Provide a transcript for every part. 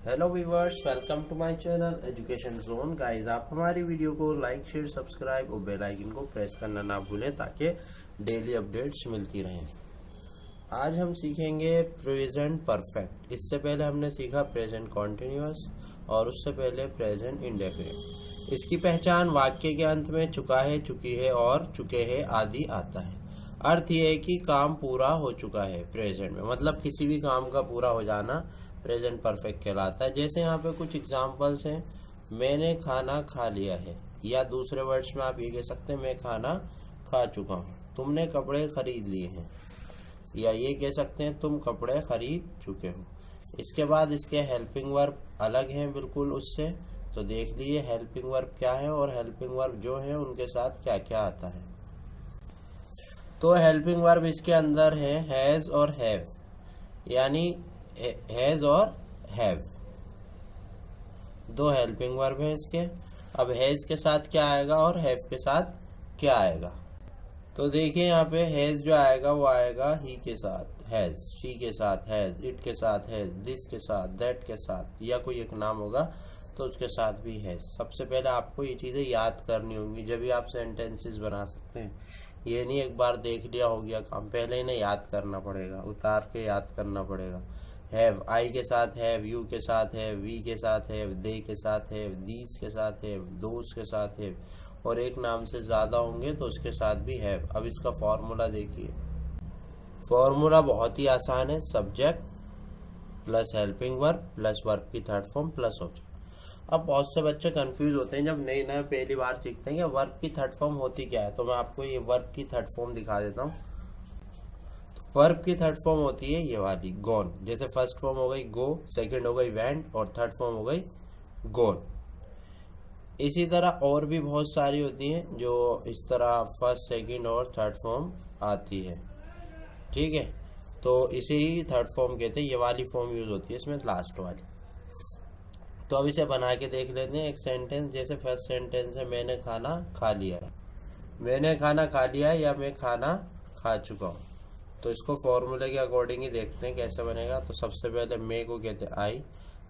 Hello viewers, welcome to my channel education zone. Guys, आप हमारी video को like, share, subscribe और bell icon को प्रेस करना ना भूलें ताकि डेली अपडेट्स मिलती रहें। आज हम सीखेंगे प्रेजेंट परफेक्ट। इससे पहले हमने सीखा प्रेजेंट कॉन्टिन्यूअस और उससे पहले प्रेजेंट इंडेफिनिट। इसकी पहचान वाक्य के अंत में चुका है, चुकी है और चुके हैं आदि आता है। अर्थ यह है कि काम पूरा हो चुका है प्रेजेंट में, मतलब किसी भी काम का पूरा हो जाना प्रेजेंट परफेक्ट कहलाता है। जैसे यहाँ पे कुछ एग्जांपल्स हैं, मैंने खाना खा लिया है, या दूसरे वर्ड्स में आप ये कह सकते हैं मैं खाना खा चुका हूँ। तुमने कपड़े खरीद लिए हैं, या ये कह सकते हैं तुम कपड़े खरीद चुके हो। इसके बाद इसके हेल्पिंग वर्ब अलग हैं बिल्कुल उससे, तो देख लीजिए हेल्पिंग वर्ब क्या है और हेल्पिंग वर्ब जो है उनके साथ क्या क्या आता है। तो हेल्पिंग वर्ब इसके अंदर है हैज और हैव, यानी हैज और हैव दो हेल्पिंग वर्ब हैं इसके। अब हैज के साथ क्या आएगा और हैव के साथ क्या आएगा, तो देखिए यहाँ पे हैज जो आएगा वो आएगा ही के साथ हैज, शी के साथ हैज, इट के साथ हैज, दिस के साथ, दैट के साथ, या कोई एक नाम होगा तो उसके साथ भी हैज। सबसे पहले आपको ये चीजें याद करनी होंगी जब भी आप सेंटेंसेस बना सकते हैं। ये नहीं एक बार देख लिया हो गया काम, पहले इन्हें याद करना पड़ेगा, उतार के याद करना पड़ेगा। हैव आई के साथ हैव, यू के साथ हैव, वी के साथ हैव, दे के साथ हैव, दीज के साथ हैव, दोस्त के साथ हैव, और एक नाम से ज्यादा होंगे तो उसके साथ भी हैव। अब इसका फॉर्मूला देखिए, फॉर्मूला बहुत ही आसान है, subject plus helping verb plus verb की थर्ड फॉर्म प्लस ऑब्जेक्ट। अब बहुत से बच्चे कंफ्यूज होते हैं जब नए नए पहली बार सीखते हैं कि वर्ब की थर्ड फॉर्म होती क्या है, तो मैं आपको ये वर्ब की थर्ड फॉर्म दिखा देता हूँ। वर्ब की थर्ड फॉर्म होती है ये वाली गॉन। जैसे फर्स्ट फॉर्म हो गई गो, सेकंड हो गई वेंट और थर्ड फॉर्म हो गई गॉन। इसी तरह और भी बहुत सारी होती हैं जो इस तरह फर्स्ट, सेकंड और थर्ड फॉर्म आती है, ठीक है। तो इसे ही थर्ड फॉर्म कहते हैं, ये वाली फॉर्म यूज होती है इसमें, लास्ट वाली। तो अब इसे बना के देख लेते हैं एक सेंटेंस। जैसे फर्स्ट सेंटेंस है मैंने खाना खा लिया है, मैंने खाना खा लिया है या मैं खाना खा चुका हूँ। तो इसको फॉर्मूले के अकॉर्डिंग ही देखते हैं कैसे बनेगा। तो सबसे पहले मे को कहते हैं आई,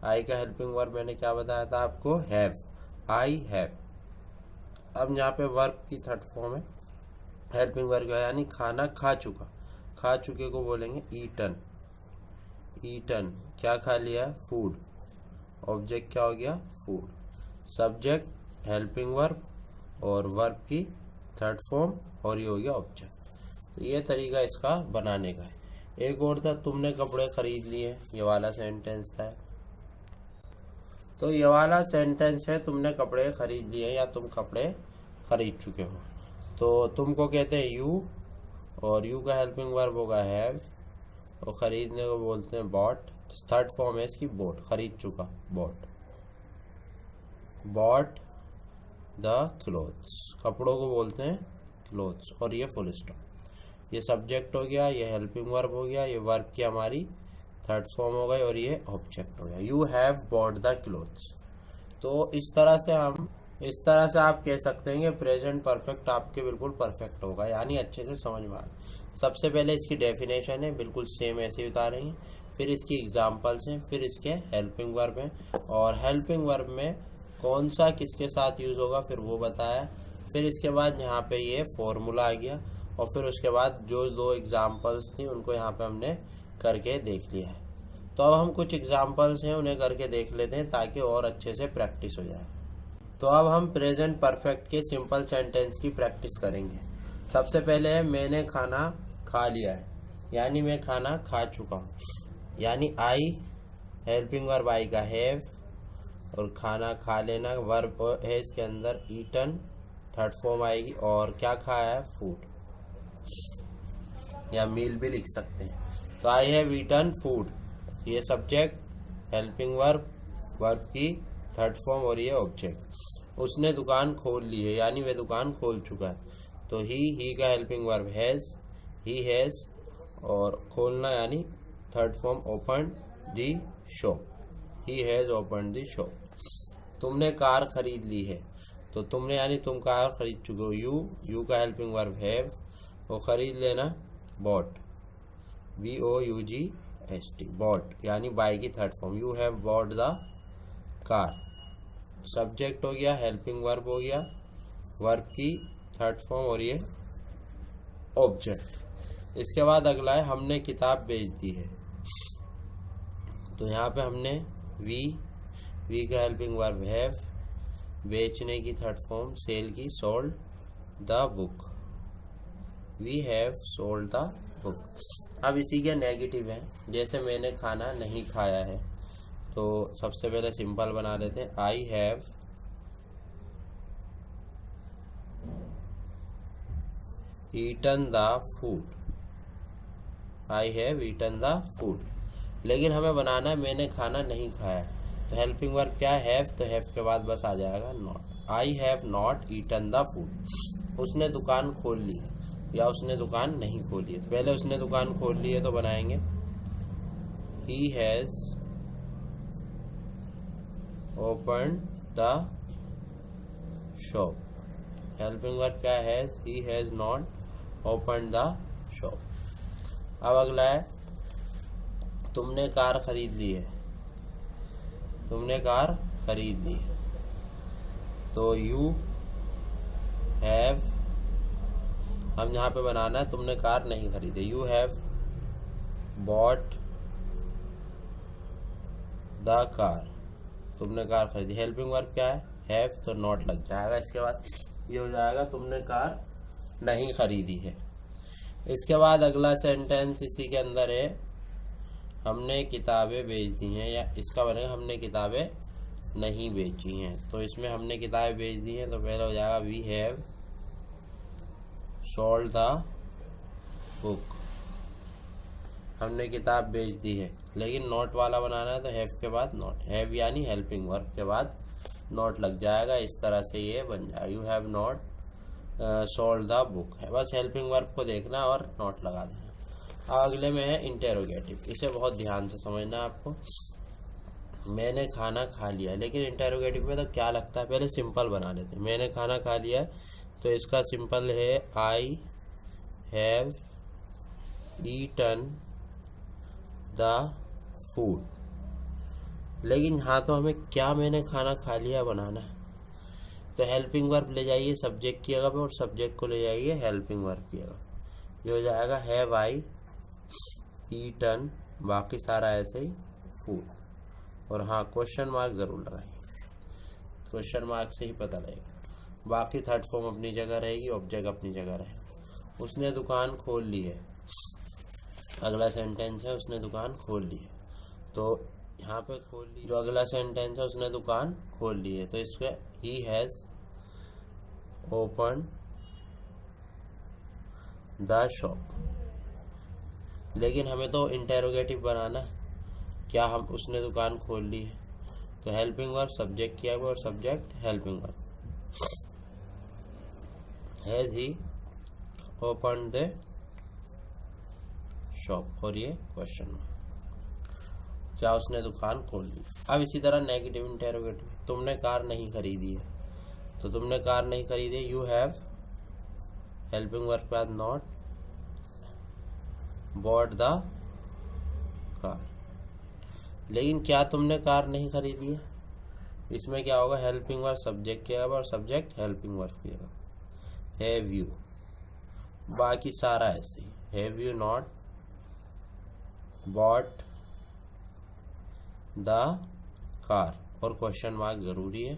आई का हेल्पिंग वर्ब मैंने क्या बताया था आपको, हैव, आई हैव। अब यहाँ पे वर्ब की थर्ड फॉर्म है, हेल्पिंग वर्ब यानी खाना खा चुका, खा चुके को बोलेंगे ईटन, ईटन क्या खा लिया, फूड, ऑब्जेक्ट क्या हो गया, फूड, सब्जेक्ट हेल्पिंग वर्ब और वर्ब की थर्ड फॉर्म और ये हो गया ऑब्जेक्ट। तो ये तरीका इसका बनाने का है। एक और था तुमने कपड़े खरीद लिए, ये वाला सेंटेंस था। तो ये वाला सेंटेंस है तुमने कपड़े खरीद लिए या तुम कपड़े खरीद चुके हो। तो तुमको कहते हैं यू, और यू का हेल्पिंग वर्ब होगा हैव, और खरीदने को बोलते हैं बॉट। थर्ड फॉर्म है इसकी बॉट, खरीद चुका, बॉट, बॉट द क्लोथ्स, कपड़ों को बोलते हैं क्लोथ्स, और ये फुल स्टॉप। ये सब्जेक्ट हो गया, ये हेल्पिंग वर्ब हो गया, ये वर्ब की हमारी थर्ड फॉर्म हो गई, और ये ऑब्जेक्ट हो गया, you have bought the clothes. तो इस तरह से आप कह सकते हैं कि प्रेजेंट परफेक्ट आपके बिल्कुल परफेक्ट होगा, यानी अच्छे से समझ में आ। सबसे पहले इसकी डेफिनेशन है, बिल्कुल सेम ऐसे ही उतारेंगे, फिर इसकी एग्जाम्पल्स हैं, फिर इसके हेल्पिंग वर्ब हैं, और हेल्पिंग वर्ब में कौन सा किसके साथ यूज होगा फिर वो बताया। फिर इसके बाद यहाँ पे ये फॉर्मूला आ गया, और फिर उसके बाद जो दो एग्जाम्पल्स थी उनको यहाँ पे हमने करके देख लिया है। तो अब हम कुछ एग्जाम्पल्स हैं उन्हें करके देख लेते हैं ताकि और अच्छे से प्रैक्टिस हो जाए। तो अब हम प्रेजेंट परफेक्ट के सिंपल सेंटेंस की प्रैक्टिस करेंगे। सबसे पहले है मैंने खाना खा लिया है, यानी मैं खाना खा चुका हूँ, यानी आई, हेल्पिंग वर्ब आई का हैव, और खाना खा लेना वर्ब है इसके अंदर ईटन, थर्ड फॉर्म आएगी, और क्या खाया है, फूड, या मील भी लिख सकते हैं। तो आई हैव ईटन फूड, ये सब्जेक्ट हेल्पिंग वर्ब, वर्ब की थर्ड फॉर्म, और ये ऑब्जेक्ट। उसने दुकान खोल ली है, यानी वह दुकान खोल चुका है, तो ही का helping verb has, he has, और खोलना यानी third form open the shop, he has open the shop. तुमने कार खरीद ली है, तो तुमने यानी तुम कार खरीद चुके हो, यू का हेल्पिंग वर्ब हैव, और खरीद लेना बॉट, BOUG ST, बॉट यानी बाय की third form, you have bought the car. Subject हो गया, हेल्पिंग वर्ब हो गया, वर्ब की थर्ड फॉर्म और ये ऑब्जेक्ट। इसके बाद अगला है हमने किताब बेच दी है। तो यहाँ पे हमने वी का हेल्पिंग वर्ब हैव, बेचने की थर्ड फॉर्म सेल की sold the book, we have sold the book. अब इसी के नेगेटिव हैं, जैसे मैंने खाना नहीं खाया है, तो सबसे पहले सिंपल बना लेते हैं, I have eaten the food, I have eaten the food. लेकिन हमें बनाना है मैंने खाना नहीं खाया, तो हेल्पिंग वर्ब क्या है, हैव, तो हैव के बाद बस आ जाएगा not. I have not eaten the food. उसने दुकान खोल ली या उसने दुकान नहीं खोली है, तो पहले उसने दुकान खोल ली है तो बनाएंगे he has open the shop. Helping verb क्या है, he has not open the shop. अब अगला है तुमने कार खरीद ली है, तुमने कार खरीद ली है, तो यू हैव, हम यहाँ पे बनाना है तुमने कार नहीं खरीदी, you have bought the car, तुमने कार खरीदी। हेल्पिंग वर्ब क्या है, हैव, तो नॉट लग जाएगा। इसके बाद ये हो जाएगा तुमने कार नहीं खरीदी है। इसके बाद अगला सेंटेंस इसी के अंदर है, हमने किताबें बेच दी हैं, या इसका बनेगा हमने किताबें नहीं बेची हैं। तो इसमें हमने किताबें बेच दी हैं, तो पहले हो जाएगा we have sold the book, हमने किताब बेच दी है। लेकिन नॉट वाला बनाना है तो हैव के बाद नॉट, हैव यानी हेल्पिंग वर्ब के बाद नॉट लग जाएगा। इस तरह से ये बन जाएगा, you have not sold the book है, बस हेल्पिंग वर्ब को देखना और नॉट लगा देना। अगले में है इंटेरोगेटिव, इसे बहुत ध्यान से समझना आपको। मैंने खाना खा लिया, लेकिन इंटेरोगेटिव में तो क्या लगता है, पहले सिंपल बना लेते हैं। मैंने खाना खा लिया, तो इसका सिंपल है I have eaten the food. लेकिन हाँ, तो हमें क्या मैंने खाना खा लिया बनाना है, तो हेल्पिंग वर्ब ले जाइए सब्जेक्ट की जगह पे और सब्जेक्ट को ले जाइए हेल्पिंग वर्ब की जगह। ये हो जाएगा हैव आई ईटन, बाकी सारा ऐसे ही फूड, और हाँ क्वेश्चन मार्क जरूर लगाइए, क्वेश्चन मार्क से ही पता लगेगा। बाकी थर्ड फॉर्म अपनी जगह रहेगी, ऑब्जेक्ट अपनी जगह रहेगा। उसने दुकान खोल ली है, अगला सेंटेंस है उसने दुकान खोल ली है, तो यहाँ पे खोल ली, जो अगला सेंटेंस है उसने दुकान खोल ली है, तो इसके he has open the shop. लेकिन हमें तो इंटेरोगेटिव बनाना है, क्या हम उसने दुकान खोल ली है, तो हेल्पिंग वर्ब सब्जेक्ट किया हुआ और subject helping verb. Has he open the shop, और ये क्वेश्चन मार्क, क्या उसने दुकान खोल ली। अब इसी तरह नेगेटिव इंटेरोगेटिव, तुमने कार नहीं खरीदी है, तो तुमने कार नहीं खरीदी, यू हैव हेल्पिंग वर्ब के बाद नॉट बॉट द कार। लेकिन क्या तुमने कार नहीं खरीदी है, इसमें क्या होगा, हेल्पिंग वर्ब सब्जेक्ट किया और सब्जेक्ट हेल्पिंग वर्ब किया, हैव यू, बाकी सारा ऐसे ही, have you not bought the car, और क्वेश्चन मार्क जरूरी है,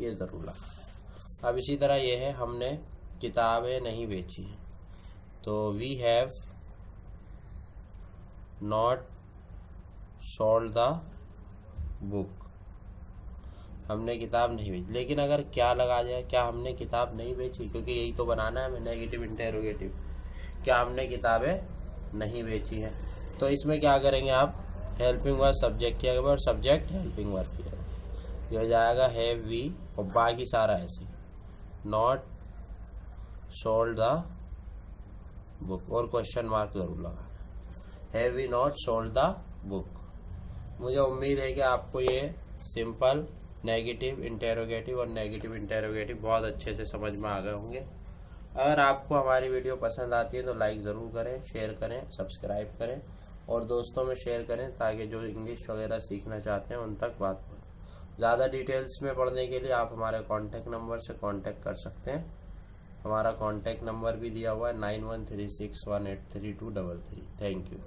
ये जरूर लगा। अब इसी तरह ये है हमने किताबें नहीं बेची हैं, तो we have not sold the book, हमने किताब नहीं बेची। लेकिन अगर क्या लगा जाए, क्या हमने किताब नहीं बेची, क्योंकि यही तो बनाना है हमें नेगेटिव इंटेरोगेटिव, क्या हमने किताबें नहीं बेची हैं, तो इसमें क्या करेंगे आप, हेल्पिंग वर्ब सब्जेक्ट किया गया और सब्जेक्ट हेल्पिंग वर्ब किया गया, ये हो जाएगा हैव वी, और बाकी सारा ऐसे नॉट सोल्ड द बुक, और क्वेश्चन मार्क जरूर लगाना, have we not sold the book. मुझे उम्मीद है कि आपको ये सिंपल नेगेटिव इंटेरोगेटिव और नेगेटिव इंटेरोगेटिव बहुत अच्छे से समझ में आ गए होंगे। अगर आपको हमारी वीडियो पसंद आती है तो लाइक ज़रूर करें, शेयर करें, सब्सक्राइब करें और दोस्तों में शेयर करें ताकि जो इंग्लिश वगैरह सीखना चाहते हैं उन तक बात पहुंचे। ज़्यादा डिटेल्स में पढ़ने के लिए आप हमारे कॉन्टैक्ट नंबर से कॉन्टैक्ट कर सकते हैं। हमारा कॉन्टैक्ट नंबर भी दिया हुआ है 9136183233। Thank you.